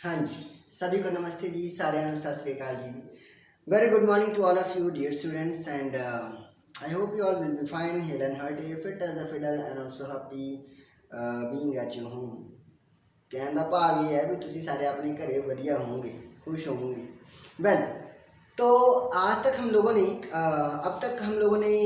हाँ जी, सभी को नमस्ते जी, सारे सत श्री अकाल जी। Very good morning to all of you dear students, and I hope you all will be fine, hale and hearty, fit as a fiddle and also happy being at your home। कहने का भाव ये है भी तुसी सारे अपने घरे वधिया होंगे, खुश होंगे। वेल, तो आज तक हम लोगों ने अब तक हम लोगों ने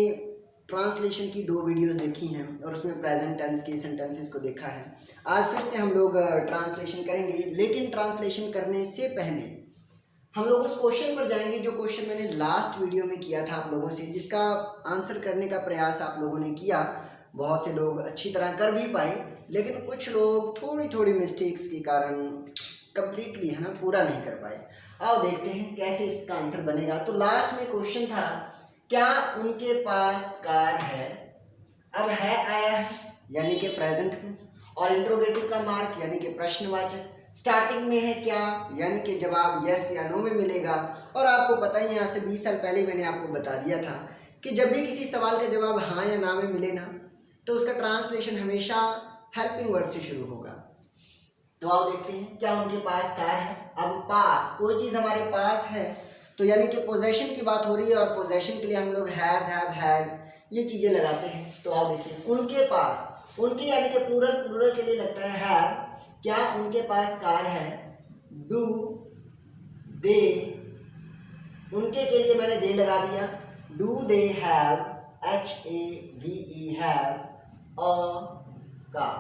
ट्रांसलेशन की 2 वीडियोस देखी हैं और उसमें प्रेजेंट टेंस के सेंटेंसेस को देखा है। आज फिर से हम लोग ट्रांसलेशन करेंगे, लेकिन ट्रांसलेशन करने से पहले हम लोग उस क्वेश्चन पर जाएंगे जो क्वेश्चन मैंने लास्ट वीडियो में किया था आप लोगों से, जिसका आंसर करने का प्रयास आप लोगों ने किया। बहुत से लोग अच्छी तरह कर भी पाए, लेकिन कुछ लोग थोड़ी थोड़ी मिस्टेक्स के कारण कंप्लीटली पूरा नहीं कर पाए। आओ देखते हैं कैसे इसका आंसर बनेगा। तो लास्ट में क्वेश्चन था, क्या उनके पास कार है। अब है आया है यानी कि प्रेजेंट में, और इंट्रोगेटिव का मार्क यानी कि प्रश्नवाचक। स्टार्टिंग में है क्या यानी कि जवाब यस या नो में मिलेगा। और आपको पता ही यहाँ से 20 साल पहले मैंने आपको बता दिया था कि जब भी किसी सवाल का जवाब हाँ या ना में मिले ना, तो उसका ट्रांसलेशन हमेशा हेल्पिंग वर्ड से शुरू होगा। तो आओ देखते हैं, क्या उनके पास कार है। अब पास, कोई चीज़ हमारे पास है तो यानी कि पोजेशन की बात हो रही है, और पोजेशन के लिए हम लोग हैज़, हैव, हैड ये चीज़ें लगाते हैं। तो आओ देखिए, उनके पास, उनके यानी कि प्लूरल के लिए लगता है हैव। क्या उनके पास कार है। डू दे, उनके के लिए मैंने दे लगा दिया। Do they have, HAVE have a car.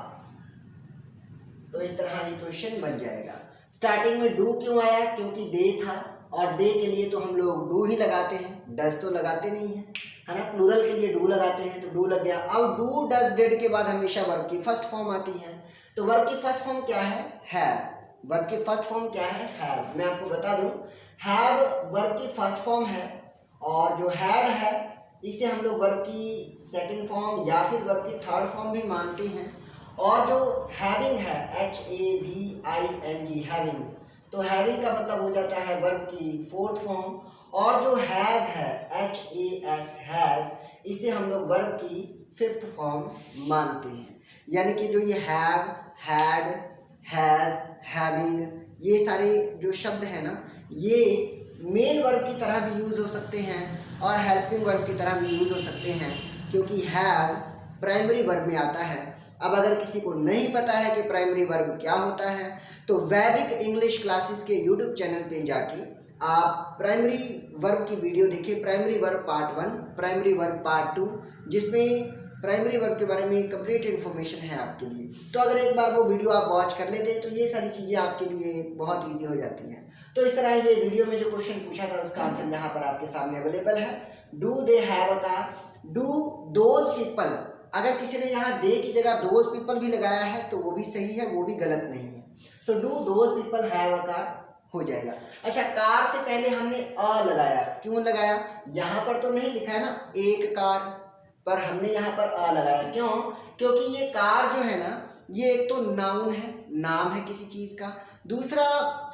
तो इस तरह ये क्वेश्चन बन जाएगा। स्टार्टिंग में डू क्यों आया, क्योंकि दे था, और दे के लिए तो हम लोग डू ही लगाते हैं, डज तो लगाते नहीं है, है ना। प्लूरल के लिए डू लगाते हैं तो डू लग गया। अब डू डज डिड के बाद हमेशा वर्ब की फर्स्ट फॉर्म आती है। तो वर्ब की फर्स्ट फॉर्म क्या है, हैव। वर्ब की फर्स्ट फॉर्म क्या है, हैव। मैं आपको बता दूं, हैव वर्ब की फर्स्ट फॉर्म है, और जो हैड है इसे हम लोग वर्ब की सेकंड फॉर्म या फिर वर्ब की थर्ड फॉर्म भी मानते हैं। और जो हैविंग है, HAVING हैविंग, तो हैविंग का मतलब हो जाता है वर्ब की फोर्थ फॉर्म। और जो हैज़ है, HAS हैज़, इसे हम लोग वर्ब की फिफ्थ फॉर्म मानते हैं। यानी कि जो ये हैव, हैड, हैज़, हैविंग, ये सारे जो शब्द हैं ना, ये मेन वर्ब की तरह भी यूज़ हो सकते हैं और हेल्पिंग वर्ब की तरह भी यूज़ हो सकते हैं, क्योंकि हैव प्राइमरी वर्ब में आता है। अब अगर किसी को नहीं पता है कि प्राइमरी वर्ब क्या होता है, तो वैदिक इंग्लिश क्लासेस के यूट्यूब चैनल पे जाके आप प्राइमरी वर्ब की वीडियो देखिए। Primary verb part 1, primary verb part 2, जिसमें प्राइमरी वर्ब के बारे में कंप्लीट इन्फॉर्मेशन है आपके लिए। तो अगर एक बार वो वीडियो आप वॉच कर लेते तो ये सारी चीज़ें आपके लिए बहुत ईजी हो जाती हैं। तो इस तरह ये वीडियो में जो क्वेश्चन पूछा था उसका आंसर यहाँ पर आपके सामने अवेलेबल है। Do they have a car, do those people. अगर किसी ने यहाँ दे की जगह दोज पीपल भी लगाया है तो वो भी सही है, वो भी गलत नहीं है। So do those people have a car हो जाएगा। अच्छा, कार से पहले हमने अ लगाया, क्यों लगाया, यहाँ पर तो नहीं लिखा है ना एक कार, पर हमने यहाँ पर अ लगाया। क्यों, क्योंकि ये कार जो है ना, ये एक तो नाउन है, नाम है किसी चीज़ का, दूसरा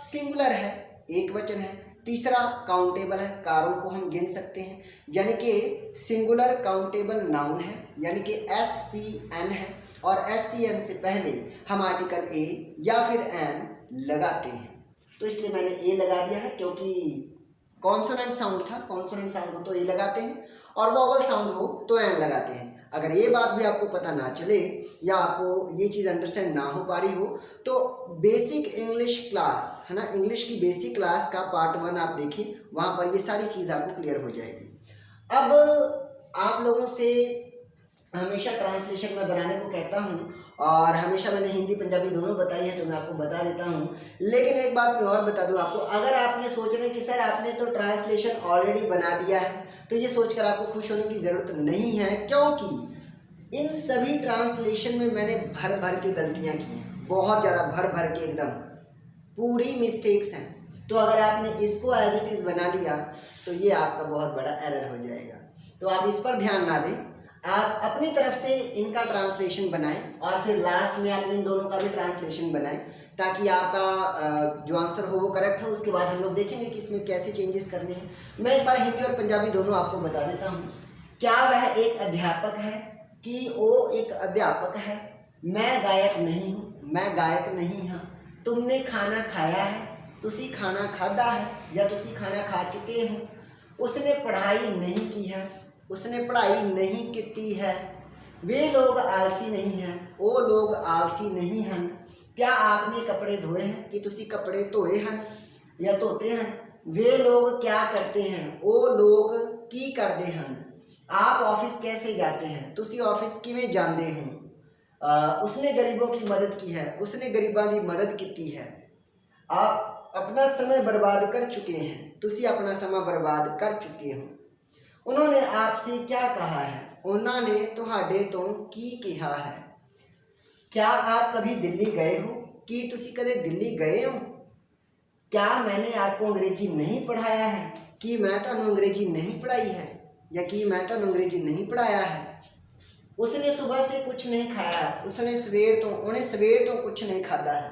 सिंगुलर है, एक वचन है, तीसरा काउंटेबल है, कारों को हम गिन सकते हैं, यानी कि सिंगुलर काउंटेबल नाउन है, यानी कि SCN है। और SCN से पहले हम आर्टिकल A या फिर N लगाते हैं। तो इसलिए मैंने ए लगा दिया है, क्योंकि कॉन्सोनेंट साउंड था, कॉन्सोनेंट साउंड हो तो ए लगाते हैं, और वोवल साउंड हो तो एन लगाते हैं। अगर ये बात भी आपको पता ना चले या आपको ये चीज़ अंडरस्टैंड ना हो पा रही हो, तो बेसिक इंग्लिश क्लास है ना, इंग्लिश की बेसिक क्लास का पार्ट 1 आप देखिए, वहाँ पर ये सारी चीज़ आपको क्लियर हो जाएगी। अब आप लोगों से हमेशा ट्रांसलेशन में बनाने को कहता हूँ, और हमेशा मैंने हिंदी पंजाबी दोनों बताई है, तो मैं आपको बता देता हूँ। लेकिन एक बात मैं और बता दूँ आपको, अगर आप ये सोच रहे हैं कि सर आपने तो ट्रांसलेशन ऑलरेडी बना दिया है, तो ये सोचकर आपको खुश होने की ज़रूरत नहीं है, क्योंकि इन सभी ट्रांसलेशन में मैंने भर भर के गलतियाँ की हैं, बहुत ज़्यादा भर भर के, एकदम पूरी मिस्टेक्स हैं। तो अगर आपने इसको एज इट इज़ बना लिया तो ये आपका बहुत बड़ा एरर हो जाएगा। तो आप इस पर ध्यान ना दें, आप अपनी तरफ से इनका ट्रांसलेशन बनाएं, और फिर लास्ट में आप इन दोनों का भी ट्रांसलेशन बनाएं, ताकि आपका जो आंसर हो वो करेक्ट हो। उसके बाद हम लोग देखेंगे कि इसमें कैसे चेंजेस करने हैं। मैं एक बार हिंदी और पंजाबी दोनों आपको बता देता हूँ। क्या वह एक अध्यापक है, कि वो एक अध्यापक है। मैं गायक नहीं हूँ, मैं गायक नहीं हाँ। तुमने खाना खाया है, तुसी खाना खादा है या तुसी खाना खा चुके हो। उसने पढ़ाई नहीं की है, उसने पढ़ाई नहीं की है। वे लोग आलसी नहीं हैं, वो लोग आलसी नहीं हैं। क्या आपने कपड़े धोए हैं कि तुसी कपड़े धोए हैं या धोते हैं। वे लोग क्या करते हैं, वो लोग की करते हैं। आप ऑफिस कैसे जाते हैं, तुसी ऑफिस किवें जाते हो। उसने गरीबों की मदद की है, उसने गरीबों की मदद की है। आप अपना समय बर्बाद कर चुके हैं, तुसी अपना समय बर्बाद कर चुके हो। उन्होंने आपसे क्या कहा है, उन्होंने तुहाडे तो की कहा है। क्या आप कभी दिल्ली गए हो कि तुसी कदे दिल्ली गए हो। क्या मैंने आपको अंग्रेजी नहीं पढ़ाया है कि मैं तो अंग्रेजी नहीं पढ़ाई है या कि मैं तो अंग्रेजी नहीं पढ़ाया है। उसने सुबह से कुछ नहीं खाया, उन्हें सवेर तो कुछ नहीं खाता है।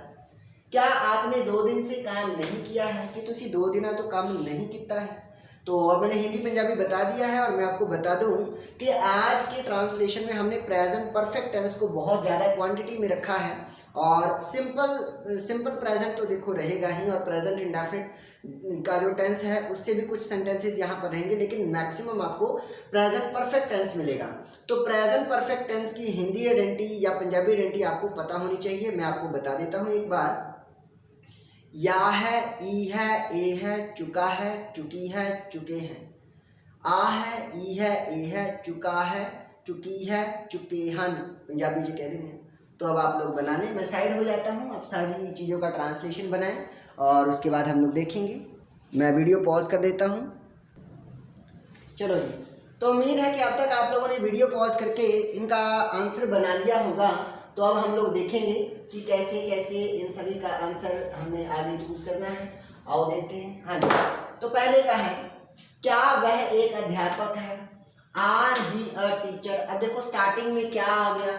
क्या आपने 2 दिन से काम नहीं किया है कि तुसी 2 दिन तो काम नहीं किया है। तो अब मैंने हिंदी पंजाबी बता दिया है और मैं आपको बता दूं कि आज के ट्रांसलेशन में हमने प्रेजेंट परफेक्ट टेंस को बहुत ज़्यादा क्वांटिटी में रखा है और सिंपल प्रेजेंट तो देखो रहेगा ही, और प्रेजेंट इंडेफिनिट का जो टेंस है उससे भी कुछ सेंटेंसेस यहाँ पर रहेंगे, लेकिन मैक्सिमम आपको प्रेजेंट परफेक्ट टेंस मिलेगा। तो प्रेजेंट परफेक्ट टेंस की हिंदी आइडेंटिटी या पंजाबी आइडेंटिटी आपको पता होनी चाहिए। मैं आपको बता देता हूँ एक बार। या है, ई है, ए है, चुका है, चुकी है, चुके हैं। आ है, ई है, ए है, चुका है, चुकी है, चुके हन पंजाबी जी कह देंगे। तो अब आप लोग बना लें, मैं साइड हो जाता हूँ, आप सारी चीज़ों का ट्रांसलेशन बनाएं और उसके बाद हम लोग देखेंगे। मैं वीडियो पॉज कर देता हूँ। चलो जी, तो उम्मीद है कि अब तक आप लोगों ने वीडियो पॉज करके इनका आंसर बना लिया होगा। तो अब हम लोग देखेंगे कि कैसे कैसे इन सभी का आंसर हमने आगे चूज करना है। आओ देखते हैं। हाँ जी, तो पहले का है, क्या वह एक अध्यापक है। Are he a teacher. अब देखो स्टार्टिंग में क्या आ गया,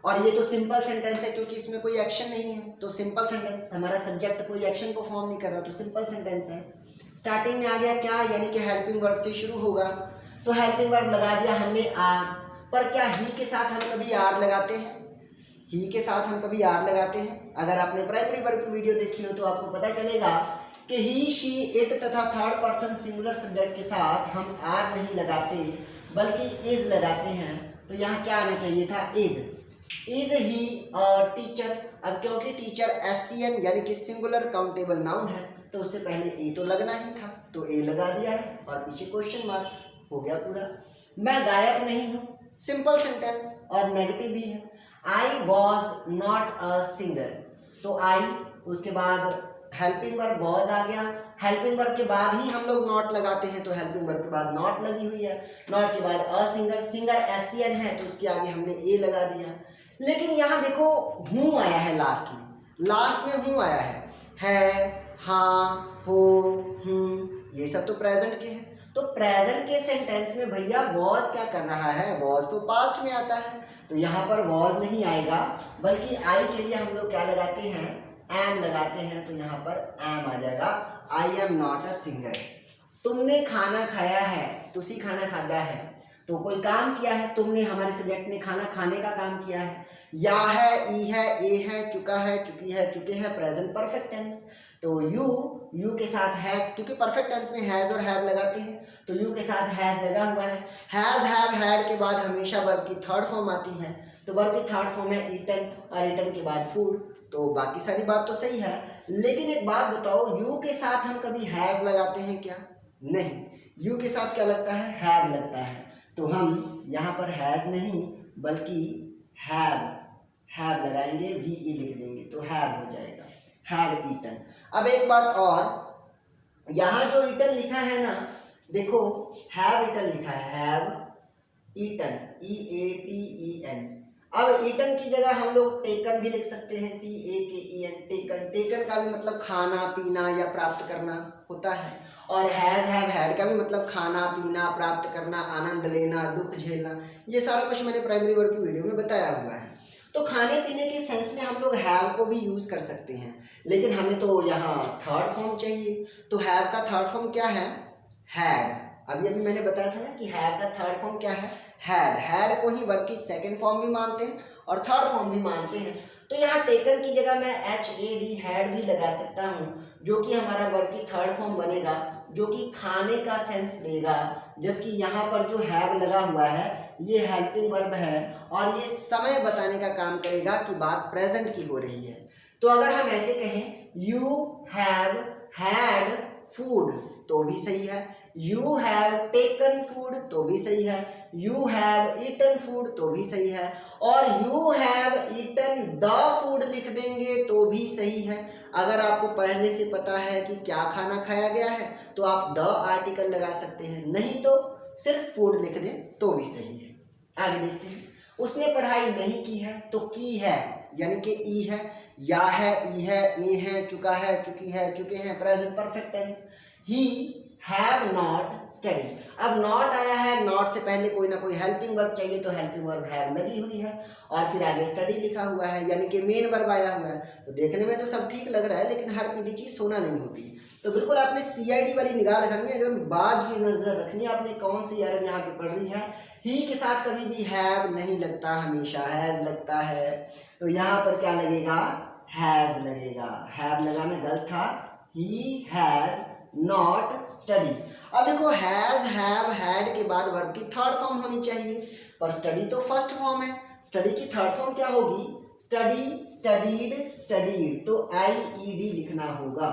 और ये तो सिंपल सेंटेंस है क्योंकि इसमें कोई एक्शन नहीं है। तो सिंपल सेंटेंस, हमारा सब्जेक्ट कोई एक्शन को फॉर्म नहीं कर रहा, तो सिंपल सेंटेंस है। स्टार्टिंग में आ गया क्या, यानी कि हेल्पिंग वर्ब से शुरू होगा। तो हेल्पिंग वर्ब लगा दिया हमने आर, पर क्या ही के साथ हम कभी आर लगाते हैं। ही के साथ हम कभी आर लगाते हैं। अगर आपने प्राइमरी वर्ब की वीडियो देखी हो तो आपको पता चलेगा कि ही, शी, इट तथा थर्ड पर्सन सिंगुलर सब्जेक्ट के साथ हम आर नहीं लगाते बल्कि इज लगाते हैं। तो यहाँ क्या आना चाहिए था, इज ही अ टीचर। अब क्योंकि टीचर एससीएन यानी कि सिंगुलर काउंटेबल नाउन है तो उससे पहले ए तो लगना ही था, तो ए लगा दिया है और पीछे क्वेश्चन मार्क, हो गया पूरा। मैं गायक नहीं हूँ, सिंपल सेंटेंस और नेगेटिव भी है। I was not a singer, तो आई, उसके बाद हेल्पिंग वर्ब वॉज आ गया। हेल्पिंग वर्ब के बाद ही हम लोग नॉट लगाते हैं, तो हेल्पिंग वर्ब के बाद नॉट लगी हुई है। नॉट के बाद अ सिंगर, सिंगर एससीएन है तो उसके आगे हमने ए लगा दिया। लेकिन यहाँ देखो हूँ आया है लास्ट में हूँ आया है, हाँ, हो, हूँ, ये सब तो प्रेजेंट के हैं। तो प्रेजेंट के सेंटेंस में भैया वॉज क्या कर रहा है, वॉज तो पास्ट में आता है, तो यहाँ पर वॉज नहीं आएगा, बल्कि आई के लिए हम लोग क्या लगाते हैं, एम लगाते हैं। तो यहाँ पर एम आ जाएगा, I am not a singer. तुमने खाना खाया है, तुसी खाना खाता है, तो कोई काम किया है, तुमने हमारे सब्जेक्ट ने खाना खाने का काम किया है। या है, ई है, ए है, चुका है, चुकी है, चुके हैं, प्रेजेंट परफेक्ट टेंस। तो यू के साथ हैज, क्योंकि परफेक्ट टेंस में हैज और हैव लगाते हैं, तो यू के साथ हैज लगा हुआ है। हैज, हैव, हैड के बाद हमेशा वर्ब की थर्ड फॉर्म आती है, तो वर्ब की थर्ड फॉर्म है ईटन, और ईटन के बाद फूड। तो बाकी सारी बात तो सही है, लेकिन एक बात बताओ, यू के साथ हम कभी हैज लगाते हैं क्या, नहीं। यू के साथ क्या लगता है, हैव लगता है। तो हम यहाँ पर हैज नहीं बल्कि हैव लगाएंगे, वी ई लिख देंगे, तो हैव हो जाएगा, हैव ईटन। अब एक बात और, यहाँ जो ईटन लिखा है ना, देखो हैव ईटन लिखा है, हैव ईटन, EATEN। अब ईटन की जगह हम लोग टेकन भी लिख सकते हैं, TAKEN, टेकन। टेकन का भी मतलब खाना पीना या प्राप्त करना होता है, और हैज, हैव, हैड का भी मतलब खाना पीना, प्राप्त करना, आनंद लेना, दुख झेलना। ये सारा कुछ मैंने प्राइमरी वर्ब की वीडियो में बताया हुआ है। तो खाने पीने के सेंस में हम लोग हैव को भी यूज कर सकते हैं, लेकिन हमें तो यहाँ थर्ड फॉर्म चाहिए। तो हैव का थर्ड फॉर्म क्या है, हैड। अभी मैंने बताया था ना कि हैव का थर्ड फॉर्म क्या है, हैड। हैड को ही वर्ब की सेकंड फॉर्म भी मानते हैं और थर्ड फॉर्म भी मानते हैं। तो यहाँ टेकन की जगह मैं HAD हैड भी लगा सकता हूँ, जो कि हमारा वर्ब की थर्ड फॉर्म बनेगा, जो कि खाने का सेंस देगा। जबकि यहाँ पर जो हैव लगा हुआ है ये हेल्पिंग वर्ब है और ये समय बताने का काम करेगा कि बात प्रेजेंट की हो रही है। तो अगर हम ऐसे कहें यू हैव हैड फूड तो भी सही है, यू हैव टेकन फूड तो भी सही है, यू हैव ईटन फूड तो भी सही है, और you have eaten the food लिख देंगे तो भी सही है। अगर आपको पहले से पता है कि क्या खाना खाया गया है तो आप द आर्टिकल लगा सकते हैं, नहीं तो सिर्फ फूड लिख दें तो भी सही है। आगे देखते हैं, उसने पढ़ाई नहीं की है तो की है यानी कि ई है, या है, ई है, ए है, चुका है, चुकी है, चुके हैं, present perfect tense. He have not study, अब नॉट आया है, नॉट से पहले कोई ना कोई हेल्पिंग वर्ब चाहिए तो हेल्पिंग वर्ब हैव लगी हुई है और फिर आगे स्टडी लिखा हुआ है यानी कि मेन वर्ब आया हुआ है। तो देखने में तो सब ठीक लग रहा है लेकिन हर पीली चीज सोना नहीं होती। तो बिल्कुल आपने CID वाली निगाह रखनी है, एकदम बाज की नजर रखनी है आपने कौन सी एरर यहाँ पे पढ़ रही है। ही के साथ कभी भी हैव नहीं लगता, हमेशा हैज लगता है। तो यहाँ पर क्या लगेगा, हैज लगेगा। हैव लगाना गलत था, ही हैज नॉट स्टडी। अब देखो हैज हैव हैड के बाद वर्ब की थर्ड फॉर्म होनी चाहिए, पर स्टडी तो फर्स्ट फॉर्म है। स्टडी की थर्ड फॉर्म क्या होगी, स्टडी, स्टडीड, स्टडीड। तो IED लिखना होगा,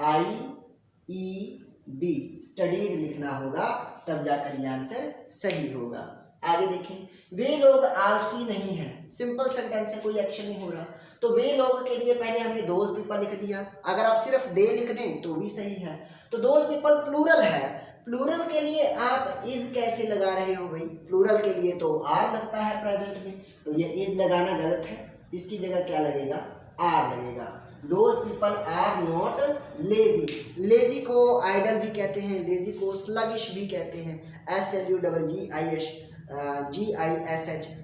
IED स्टडीड लिखना होगा, तब जाकर ये आंसर सही होगा। आगे देखें, वे लोग आलसी नहीं हैं, सिंपल सेंटेंस है, कोई एक्शन नहीं हो रहा। तो वे लोग के लिए पहले हमने दोज पीपल लिख दिया, अगर आप सिर्फ दे लिख दें तो भी सही है। तो दोज पीपल प्लूरल है, प्लूरल के लिए आप इज कैसे लगा रहे हो भाई, प्लूरल के लिए तो आर लगता है प्रेजेंट में, तो ये इज लगाना गलत है, इसकी जगह क्या लगेगा, आर लगेगा। Those people are not lazy, lazy को आइडल भी कहते हैं, लेजी को स्लगिश भी कहते हैं, SLUGGISH,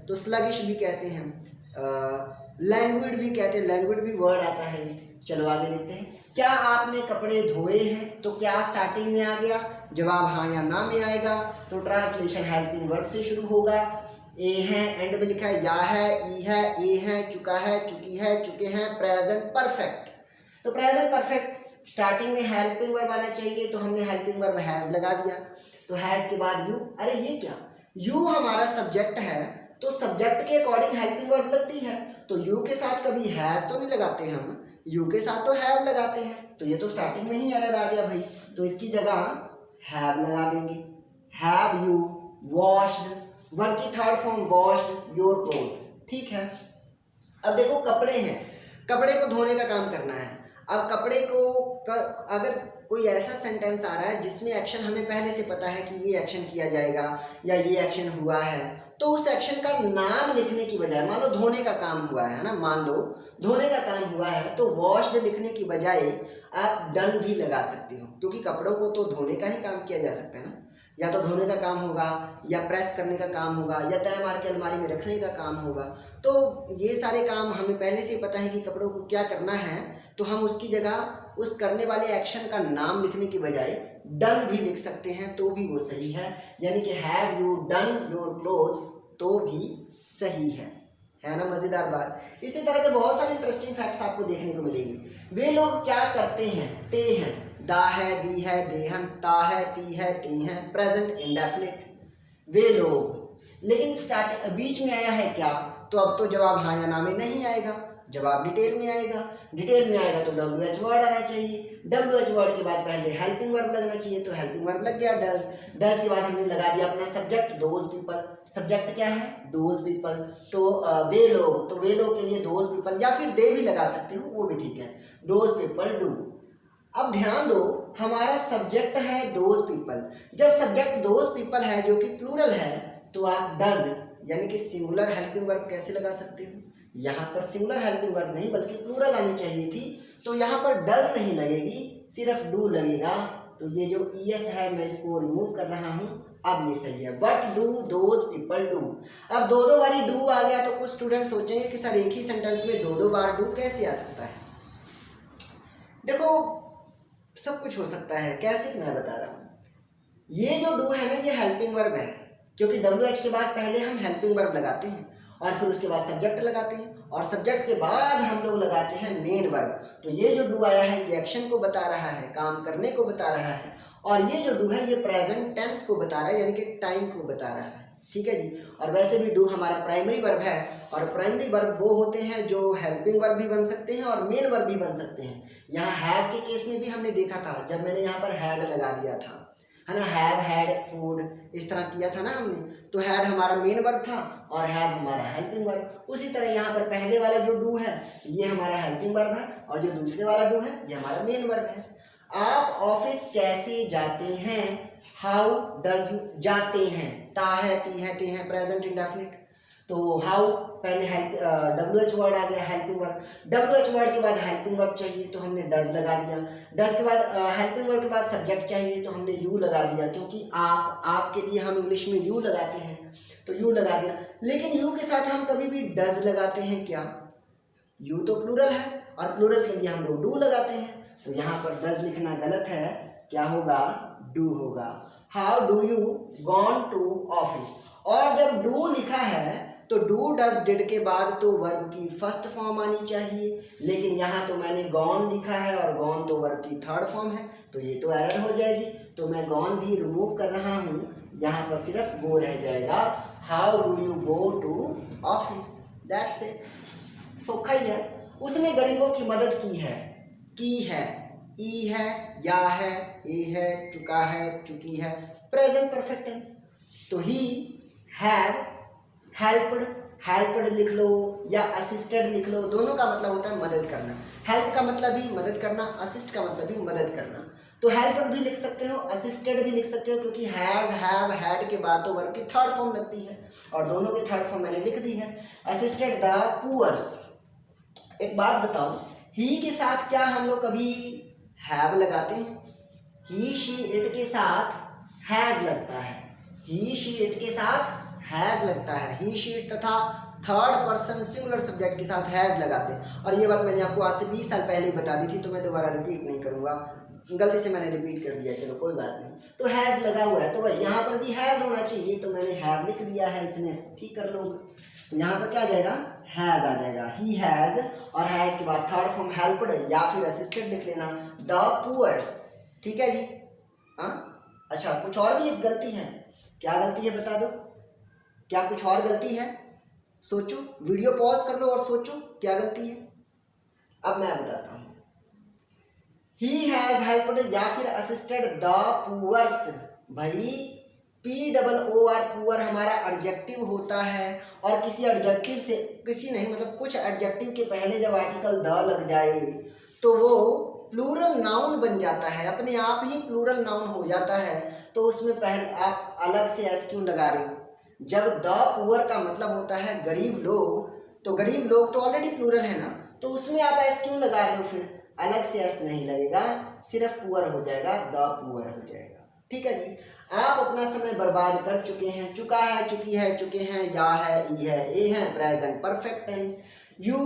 तो स्लगिश भी कहते हैं, लैंग्विड भी कहते हैं, लैंग्विड भी वर्ड आता है। चलो आगे देखते हैं, क्या आपने कपड़े धोए हैं, तो क्या स्टार्टिंग में आ गया, जवाब हाँ या ना में आएगा, तो ट्रांसलेशन हेल्पिंग वर्ब से शुरू होगा। ए है, एंड में लिखा है, या है, ई है, ए है, चुका है, चुकी है, चुके हैं, प्रेजेंट परफेक्ट। तो प्रेजेंट परफेक्ट स्टार्टिंग में हेल्पिंग वर्ब आना चाहिए, तो हमने हेल्पिंग वर्ब हैज लगा दिया। तो हैज के बाद यू, अरे ये क्या, यू हमारा सब्जेक्ट है, तो सब्जेक्ट के अकॉर्डिंग हेल्पिंग वर्ब लगती है, तो यू के साथ कभी हैज तो नहीं लगाते हम, यू के साथ तो हैव लगाते हैं। तो ये तो स्टार्टिंग में ही एरर आ गया भाई, तो इसकी जगह हैव लगा देंगे। हैव यू वॉश्ड, वर्ब की third form washed your clothes, ठीक है। अब देखो कपड़े हैं, कपड़े को धोने का काम करना है। अब कपड़े को अगर कोई ऐसा सेंटेंस आ रहा है जिसमें एक्शन हमें पहले से पता है कि ये एक्शन किया जाएगा या ये एक्शन हुआ है, तो उस एक्शन का नाम लिखने की बजाय, मान लो धोने का काम हुआ है ना, मान लो धोने का काम हुआ है, तो वॉश्ड लिखने की बजाय आप डन भी लगा सकते हो, क्योंकि कपड़ों को तो धोने का ही काम किया जा सकता है ना, या तो धोने का काम होगा या प्रेस करने का काम होगा या तय मार के अलमारी में रखने का काम होगा। तो ये सारे काम हमें पहले से पता है कि कपड़ों को क्या करना है, तो हम उसकी जगह उस करने वाले एक्शन का नाम लिखने की बजाय डन भी लिख सकते हैं, तो भी वो सही है। यानी कि have you done your clothes तो भी सही है ना, मजेदार बात। इसी तरह के बहुत सारे इंटरेस्टिंग फैक्ट्स आपको देखने को मिलेंगे। वे लोग क्या करते हैं, ते हैं, दा है, दी है, देहन, ता है, ती है, ती है, प्रेजेंट इंडेफिनिट, वे लोग। लेकिन स्टार्ट बीच में आया है क्या, तो अब तो जवाब हाँ या ना में नहीं आएगा, जवाब डिटेल में आएगा। डिटेल में आएगा तो WH वर्ड आना चाहिए, WH वर्ड के बाद पहले हेल्पिंग वर्ब लगना चाहिए, तो हेल्पिंग वर्ब लग गया डज। डज के बाद हमने लगा दिया अपना सब्जेक्ट दोज पीपल, सब्जेक्ट क्या है, दोज पीपल। तो वे लोग, तो वे लोग के लिए दोज पीपल, या फिर दे भी लगा सकते हो, वो भी ठीक है, दोज पीपल डू। अब ध्यान दो, हमारा सब्जेक्ट है दोज पीपल, जब सब्जेक्ट दोज पीपल है जो कि प्लूरल है, तो आप डज यानी कि सिंगुलर हेल्पिंग वर्ब कैसे लगा सकते हो, यहाँ पर सिंगुलर हेल्पिंग वर्ब नहीं बल्कि प्लूरल आनी चाहिए थी, तो यहाँ पर डज नहीं लगेगी, सिर्फ डू लगेगा। तो ये जो ES है मैं इसको रिमूव कर रहा हूँ, अब ये सही है, but do those people do. अब दो दो बारी डू आ गया तो कुछ स्टूडेंट सोचेंगे कि सर एक ही सेंटेंस में दो दो बार डू कैसे आ सकता है। देखो सब कुछ हो सकता है, कैसे मैं बता रहा हूँ। ये जो डू है ना, ये हेल्पिंग वर्ब है, क्योंकि WH के बाद पहले हम हेल्पिंग वर्ब लगाते हैं, और फिर उसके बाद सब्जेक्ट लगाते हैं, और सब्जेक्ट के बाद हम लोग लगाते हैं मेन वर्ब। तो ये जो डू आया है ये एक्शन को बता रहा है, काम करने को बता रहा है, और ये जो डू है ये प्रेजेंट टेंस को बता रहा है, यानी कि टाइम को बता रहा है। ठीक है जी। और वैसे भी डू हमारा प्राइमरी वर्ब है, और प्राइमरी वर्ब वो होते हैं जो हेल्पिंग वर्ब भी बन सकते हैं और मेन वर्ब भी बन सकते हैं। यहाँ हैव के केस में भी हमने देखा था, जब मैंने यहाँ पर हैड लगा दिया था, है ना, हैव हैड फूड, इस तरह किया था ना हमने, तो हैड हमारा मेन वर्ब था और हैव हमारा हेल्पिंग वर्ब। उसी तरह यहाँ पर पहले वाला जो डू है ये हमारा हेल्पिंग वर्ब है, और जो दूसरे वाला डू है ये हमारा मेन वर्ब है। आप ऑफिस कैसे जाते हैं, हाउ डज जाते हैं, ता है, ती है, ते हैं, प्रेजेंट इंडेफिनिट। तो हाउ पहले WH वर्ड आ गया, हेल्पिंग वर्ब। WH वर्ड के बाद हेल्पिंग वर्ब चाहिए तो हमने डज लगा दिया। डज के बाद हेल्पिंग वर्ब के बाद सब्जेक्ट चाहिए तो हमने यू लगा दिया, क्योंकि आप के लिए हम इंग्लिश में यू लगाते हैं तो यू लगा दिया। लेकिन यू के साथ हम कभी भी डज लगाते हैं क्या? यू तो प्लूरल है और प्लूरल के लिए हम लोग डू लगाते हैं, तो यहाँ पर डज लिखना गलत है, क्या होगा? डू होगा। How do you gone to office. और जब डू लिखा है तो डू डज डिड के बाद तो वर्ब की फर्स्ट फॉर्म आनी चाहिए, लेकिन यहाँ तो मैंने गॉन लिखा है और गॉन तो वर्ब की थर्ड फॉर्म है, तो ये तो एरर हो जाएगी। तो मैं गॉन भी रिमूव कर रहा हूँ, यहाँ पर सिर्फ गो रह जाएगा। How do you go to office, that's it. सोखा ही है। उसने गरीबों की मदद की है ई है, या है, ए है, चुका है, चुकी है, प्रेजेंट परफेक्ट टेंस। तो ही हैव हेल्प्ड लिख लो या असिस्टेड लिख लो, दोनों का मतलब होता है मदद करना। हेल्प का मतलब भी मदद करना, असिस्ट का मतलब भी मदद करना। तो हेल्प्ड भी लिख सकते हो, असिस्टेड भी लिख सकते हो, क्योंकि हैज, हैव, हैड के बाद तो वर्ब की थर्ड फॉर्म लगती है, और दोनों की थर्ड फॉर्म मैंने लिख दी है। Assisted the poors. एक बात बताओ, ही के साथ क्या हम लोग कभी हैव लगाते हैं? ही शी इट के साथ हैज लगता है, ही शी इट के साथ हैज लगता है, ही शी इट तथा थर्ड पर्सन सिंगुलर सब्जेक्ट के साथ हैज लगाते हैं। और ये बात मैंने आपको आज से 20 साल पहले ही बता दी थी, तो मैं दोबारा रिपीट नहीं करूंगा, गलती से मैंने रिपीट कर दिया, चलो कोई बात नहीं। तो हैज लगा हुआ है तो भाई यहाँ पर भी हैज होना चाहिए, तो मैंने हैव लिख दिया है, इसने ठीक कर लोगे। तो यहाँ पर क्या आ जाएगा? हैज आ जाएगा, ही हैज, और हैज के बाद थर्ड फॉर्म हेल्प्ड या फिर असिस्टेड लिख लेना, द पुअर्स। ठीक है जी। हाँ, अच्छा, कुछ और भी एक गलती है, क्या गलती है बता दो, क्या कुछ और गलती है? सोचो, वीडियो पॉज कर लो और सोचो क्या गलती है। अब मैं बताता हूँ। ही हैज हेल्प्ड या फिर असिस्टेड द पुअर्स। भाई POOR पुअर हमारा एडजेक्टिव होता है, और किसी एडजेक्टिव से, किसी नहीं मतलब कुछ एडजेक्टिव के पहले जब आर्टिकल द लग जाए तो वो प्लूरल नाउन बन जाता है, अपने आप ही प्लूरल नाउन हो जाता है। तो उसमें पहले आप अलग से एस क्यों लगा रहे हो? जब द पुअर का मतलब होता है गरीब लोग, तो गरीब लोग तो ऑलरेडी प्लूरल है ना, तो उसमें आप एस क्यों लगा रहे हो? फिर अलग से एस नहीं लगेगा, सिर्फ पुअर हो जाएगा, द पुअर हो जाएगा। ठीक है जी। आप अपना समय बर्बाद कर चुके हैं, चुका है, चुकी है, चुके हैं, या है, ई है, ए है, present perfect tense. You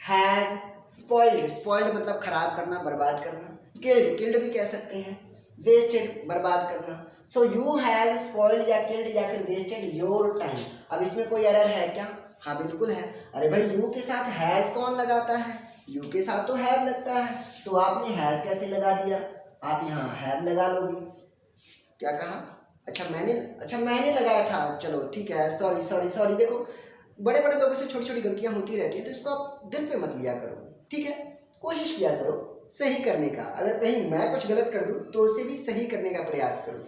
has spoiled, spoiled मतलब खराब करना, बर्बाद करना। किल्ड भी कह सकते हैं, वेस्टेड बर्बाद करना। सो यू हैज स्पॉइल्ड या किल्ड या फिर वेस्टेड योर टाइम। अब इसमें कोई एरर है क्या? हाँ बिल्कुल है। अरे भाई, यू के साथ हैज कौन लगाता है? यू के साथ तो हैव लगता है, तो आपने हैज कैसे लगा दिया? आप यहाँ हैव लगा लोगे। क्या कहा? अच्छा मैंने लगाया था, चलो ठीक है, सॉरी। देखो, बड़े बड़े लोगों से छोटी छोटी गलतियां होती रहती है, तो इसको आप दिल पे मत लिया करो, ठीक है। कोशिश किया करो सही करने का, अगर कहीं मैं कुछ गलत कर दूं तो उसे भी सही करने का प्रयास करो।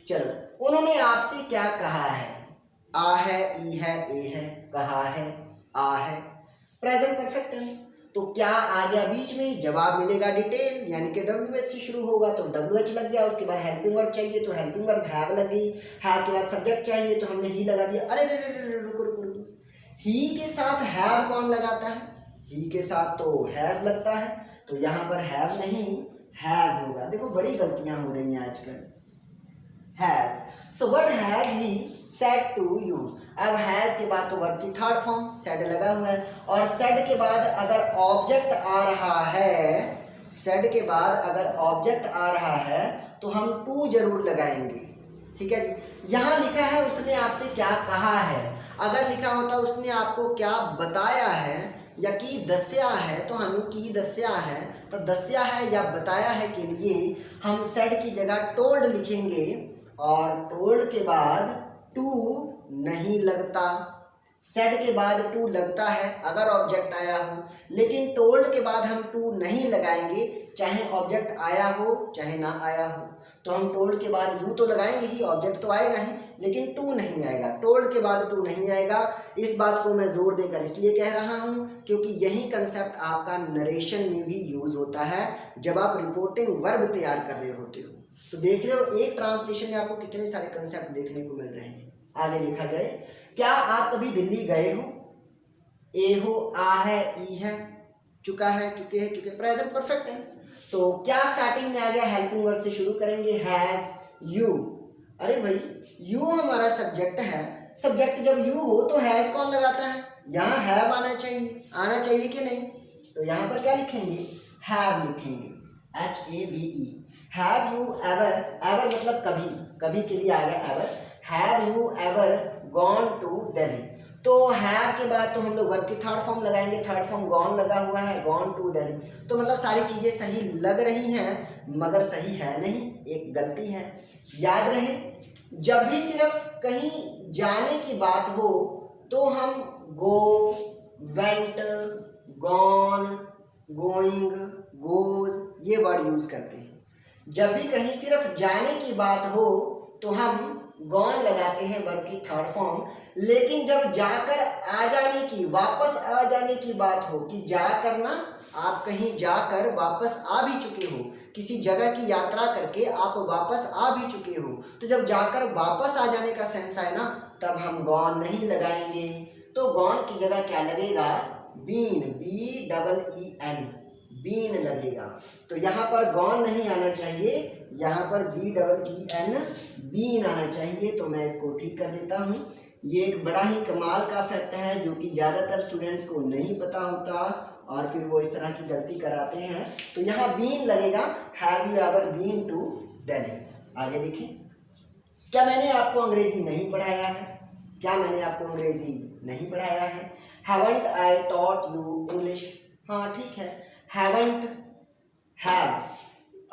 चलो, उन्होंने आपसे क्या कहा है? आ है, ई है, ए है, कहा है, आ है, प्रेजेंट परफेक्ट टेंस। तो क्या आ गया बीच में? जवाब मिलेगा डिटेल, यानी कि WH से शुरू होगा तो WH लग गया, उसके बाद हेल्पिंग वर्ब चाहिए तो हेल्पिंग वर्ब हैव लग गई, हैव के बाद सब्जेक्ट चाहिए तो हमने ही लगा दिया। अरे रुको, ही के साथ हैव कौन लगाता है? ही के साथ तो हैज लगता है, तो यहाँ पर हैव नहीं हैज होगा। देखो, बड़ी गलतियां हो रही हैं आजकल। Has, so what has he said to you. अब हैज के बाद तो वर्ब की थर्ड फॉर्म सेड लगा हुआ है, और सेड के बाद अगर ऑब्जेक्ट आ रहा है, सेड के बाद अगर ऑब्जेक्ट आ रहा है तो हम टू जरूर लगाएंगे। ठीक है जी। यहाँ लिखा है उसने आपसे क्या कहा है। अगर लिखा होता उसने आपको क्या बताया है या की दस्या है, तो हम की दस्या है, तो दस्या है या बताया है के लिए हम सेड की जगह टोल्ड लिखेंगे, और टोल्ड के बाद टू नहीं लगता। सेड के बाद टू लगता है अगर ऑब्जेक्ट आया हो, लेकिन टोल्ड के बाद हम टू नहीं लगाएंगे, चाहे ऑब्जेक्ट आया हो चाहे ना आया हो। तो हम टोल्ड के बाद यू तो लगाएंगे ही, ऑब्जेक्ट तो आएगा ही, लेकिन टू नहीं आएगा। टोल्ड के बाद टू नहीं आएगा। इस बात को मैं जोर देकर इसलिए कह रहा हूँ क्योंकि यही कंसेप्ट आपका नरेशन में भी यूज होता है जब आप रिपोर्टिंग वर्ब तैयार कर रहे होते हो। तो देख रहे हो एक ट्रांसलेशन में आपको कितने सारे कंसेप्ट देखने को मिल रहे हैं। आगे लिखा जाए, क्या आप कभी दिल्ली गए हो? ए हो, आ है, ई है, चुका है, चुके हैं, चुके, प्रेजेंट परफेक्ट टेंस। तो क्या स्टार्टिंग में आ गया? हेल्पिंग वर्ब से शुरू करेंगे, हैज, यू। अरे भाई यू हमारा सब्जेक्ट है, सब्जेक्ट जब यू हो तो हैज कौन लगाता है? यहाँ हैव आना चाहिए कि नहीं? तो यहाँ पर क्या लिखेंगे? हैव लिखेंगे, HAVE। Have you ever, ever मतलब कभी, कभी के लिए आ गया ever. Have you ever gone to Delhi? तो हैव के बाद तो हम लोग वर्ब की थर्ड फॉर्म लगाएंगे, थर्ड फॉर्म गॉन लगा हुआ है, गॉन टू दिल्ली। तो मतलब सारी चीजें सही लग रही हैं मगर सही है नहीं, एक गलती है। याद रहे जब भी सिर्फ कहीं जाने की बात हो तो हम गो, वेंट, गॉन, गोइंग, गोज ये वर्ड यूज करते हैं। जब भी कहीं सिर्फ जाने की बात हो तो हम गॉन लगाते हैं वर्ब की थर्ड फॉर्म। लेकिन जब जाकर आ जाने की, वापस आ जाने की बात हो कि जा करना, आप कहीं जाकर वापस आ भी चुके हो, किसी जगह की यात्रा करके आप वापस आ भी चुके हो, तो जब जाकर वापस आ जाने का सेंस आए ना, तब हम गॉन नहीं लगाएंगे। तो गॉन की जगह क्या लगेगा? बीन, BEEN, बीन लगेगा। तो यहाँ पर गॉन नहीं आना चाहिए, यहाँ पर BEEN, बीन आना चाहिए। तो मैं इसको ठीक कर देता हूँ। ये एक बड़ा ही कमाल का फैक्ट है जो कि ज़्यादातर स्टूडेंट्स को नहीं पता होता और फिर वो इस तरह की गलती कराते हैं। तो यहाँ बीन लगेगा, have you ever been to Delhi? आगे देखिए, क्या मैंने आपको अंग्रेजी नहीं पढ़ाया है? क्या मैंने आपको अंग्रेजी नहीं पढ़ाया है? Haven't I taught you English? हाँ ठीक है, हैवंट, हैव।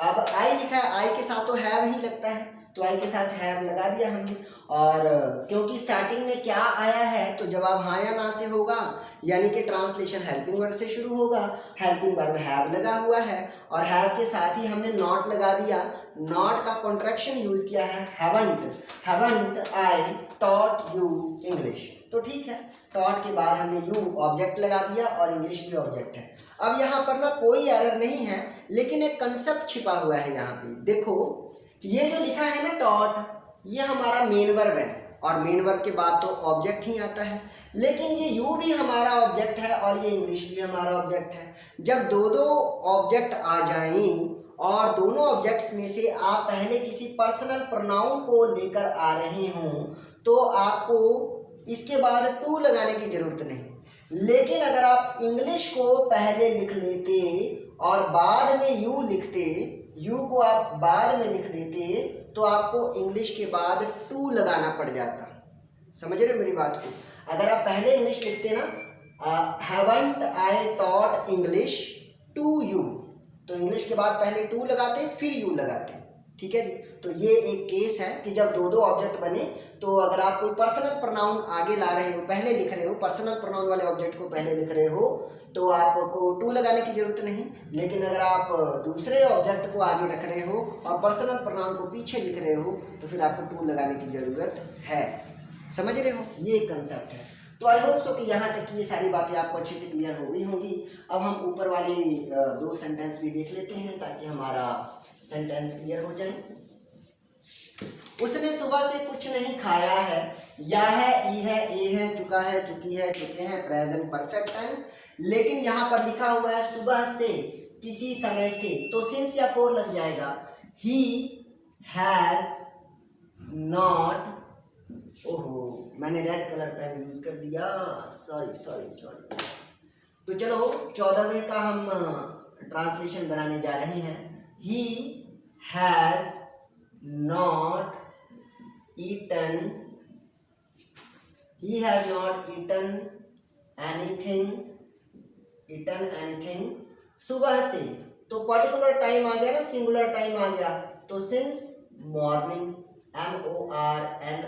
अब आई लिखा है, आई के साथ तो हैव ही लगता है, तो आई के साथ हैव लगा दिया हमने। और क्योंकि स्टार्टिंग में क्या आया है तो जवाब हाँ या ना से होगा, यानी कि ट्रांसलेशन हेल्पिंग वर्ब से शुरू होगा। हेल्पिंग वर्ब हैव लगा हुआ है और हैव के साथ ही हमने नॉट लगा दिया। नॉट का कॉन्ट्रैक्शन यूज किया है, haven't, haven't I taught you English. तो ठीक है, टॉट के बाद हमने यू ऑब्जेक्ट लगा दिया और इंग्लिश भी ऑब्जेक्ट है। अब यहाँ पर ना कोई एरर नहीं है, लेकिन एक कंसेप्ट छिपा हुआ है यहाँ पे। देखो ये जो लिखा है ना टॉट, ये हमारा मेन वर्ब है और मेन वर्ब के बाद तो ऑब्जेक्ट ही आता है, लेकिन ये यू भी हमारा ऑब्जेक्ट है और ये इंग्लिश भी हमारा ऑब्जेक्ट है। जब दो दो ऑब्जेक्ट आ जाएं और दोनों ऑब्जेक्ट्स में से आप पहले किसी पर्सनल प्रोनाउन को लेकर आ रहे हों तो आपको इसके बाद टू लगाने की जरूरत नहीं। लेकिन अगर आप इंग्लिश को पहले लिख लेते और बाद में यू लिखते, यू को आप बाद में लिख देते, तो आपको इंग्लिश के बाद टू लगाना पड़ जाता। समझ रहे हो मेरी बात को? अगर आप पहले इंग्लिश लिखते ना, haven't I taught English to you, तो इंग्लिश के बाद पहले टू लगाते फिर यू लगाते। ठीक है जी। तो ये एक केस है कि जब दो दो ऑब्जेक्ट बने तो अगर आप कोई पर्सनल प्रोनाउन आगे ला रहे हो, पहले लिख रहे हो, पर्सनल प्रोनाउन वाले ऑब्जेक्ट को पहले लिख रहे हो, तो आपको टू लगाने की जरूरत नहीं। लेकिन अगर आप दूसरे ऑब्जेक्ट को आगे रख रहे हो और पर्सनल प्रोनाउन को पीछे लिख रहे हो तो फिर आपको टू लगाने की जरूरत है। समझ रहे हो? ये एक कंसेप्ट है। तो आई होप सो कि यहाँ तक की ये सारी बातें आपको अच्छे से क्लियर हो गई होंगी। अब हम ऊपर वाले दो सेंटेंस भी देख लेते हैं ताकि हमारा सेंटेंस क्लियर हो जाए। उसने सुबह से कुछ नहीं खाया है, या है, ई है, ए है, चुका है, चुकी है, चुके हैं, प्रेजेंट परफेक्ट टेंस। लेकिन यहाँ पर लिखा हुआ है सुबह से, किसी समय से, तो सिंस या फोर लग जाएगा। ही हैज नॉट, ओहो मैंने रेड कलर पेन यूज कर दिया, सॉरी। तो चलो 14वें का हम ट्रांसलेशन बनाने जा रहे हैं। He has not eaten he has not eaten anything सुबह से, तो पर्टिकुलर टाइम आ गया ना, सिंगुलर टाइम आ गया, तो since morning, MORNING,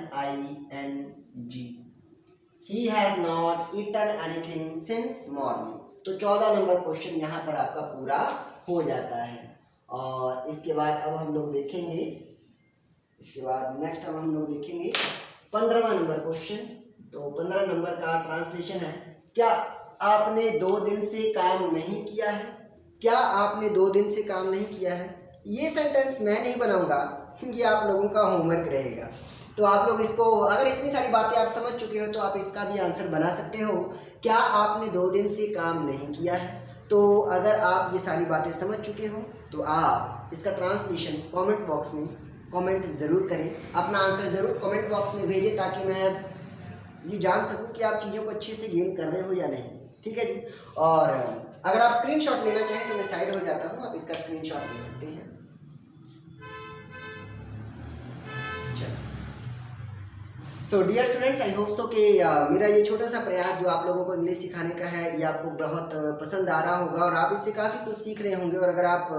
he has not eaten anything since morning. तो 14 नंबर क्वेश्चन यहाँ पर आपका पूरा हो जाता है। और इसके बाद अब हम लोग देखेंगे, इसके बाद नेक्स्ट अब हम लोग देखेंगे 15वां नंबर क्वेश्चन। तो 15 नंबर का ट्रांसलेशन है, क्या आपने 2 दिन से काम नहीं किया है? क्या आपने 2 दिन से काम नहीं किया है? ये सेंटेंस मैं नहीं बनाऊंगा, ये आप लोगों का होमवर्क रहेगा। तो आप लोग इसको, अगर इतनी सारी बातें आप समझ चुके हो तो आप इसका भी आंसर बना सकते हो, क्या आपने 2 दिन से काम नहीं किया है। तो अगर आप ये सारी बातें समझ चुके हो तो आप इसका ट्रांसलेशन कमेंट बॉक्स में कमेंट ज़रूर करें, अपना आंसर ज़रूर कमेंट बॉक्स में भेजें, ताकि मैं ये जान सकूं कि आप चीज़ों को अच्छे से गेन कर रहे हो या नहीं। ठीक है जी। और अगर आप स्क्रीनशॉट लेना चाहें तो मैं साइड हो जाता हूँ, आप इसका स्क्रीनशॉट ले सकते हैं। So dear students, I hope so कि मेरा ये छोटा सा प्रयास जो आप लोगों को इंग्लिश सिखाने का है, ये आपको बहुत पसंद आ रहा होगा और आप इससे काफ़ी कुछ सीख रहे होंगे। और अगर आप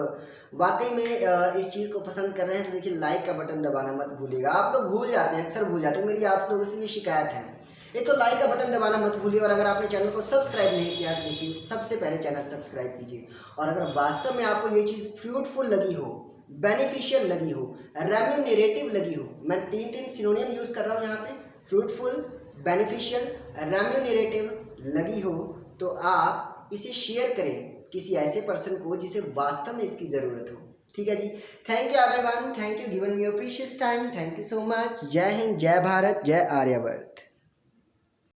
वाकई में इस चीज़ को पसंद कर रहे हैं तो देखिए लाइक का बटन दबाना मत भूलिएगा। आप लोग भूल जाते हैं, अक्सर भूल जाते हैं, मेरी आप लोगों से ये शिकायत है। एक तो लाइक का बटन दबाना मत भूलिए, और अगर आपने चैनल को सब्सक्राइब नहीं किया तो देखिए सबसे पहले चैनल सब्सक्राइब कीजिए। और अगर वास्तव में आपको ये चीज़ फ्रूटफुल लगी हो, बेनिफिशियल लगी हो, रेम्यूनरेटिव लगी हो, मैं 3 सिनोनियम यूज़ कर रहा हूँ यहाँ पे, फ्रूटफुल, बेनिफिशियल, रेम्यूनरेटिव लगी हो, तो आप इसे शेयर करें किसी ऐसे पर्सन को जिसे वास्तव में इसकी ज़रूरत हो। ठीक है जी। Thank you everyone, thank you given me your precious time, thank you so much. जय हिंद, जय भारत, जय आर्यवर्त।